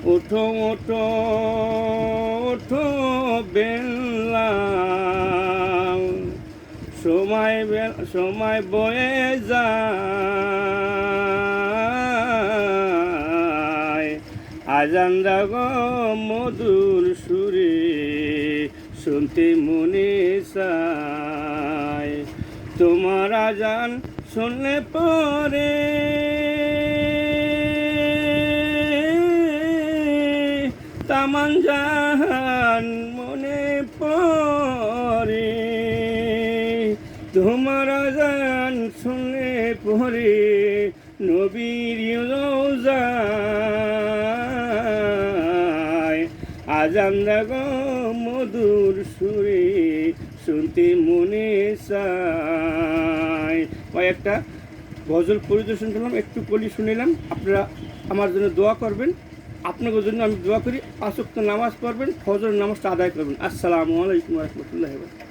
ওঠো ওঠো ওঠো বেলা, সময় বয়ে যায়, আজান দাগো মধুর সুরে শুনতে মনে চায়। তোমার আজান শুনলে পরে তামান জাহান মনে পড়ে, তোমার আজান শুনলে পরে নবীর রোজায়, আজান দাগো মধুর সুরে শুনতে মনে চায়। একটা গজল পরিদর্শন করলাম, একটু কলি শুনিলাম। আপনারা আমার জন্য দোয়া করবেন, আপনাদের জন্য আমি দোয়া করি। 5 ওয়াক্ত নামাজ পড়বেন, ফজর নামাজটা আদায় করবেন। আসসালামু আলাইকুম ওয়া রাহমাতুল্লাহি ওয়া বারাকাতুহু।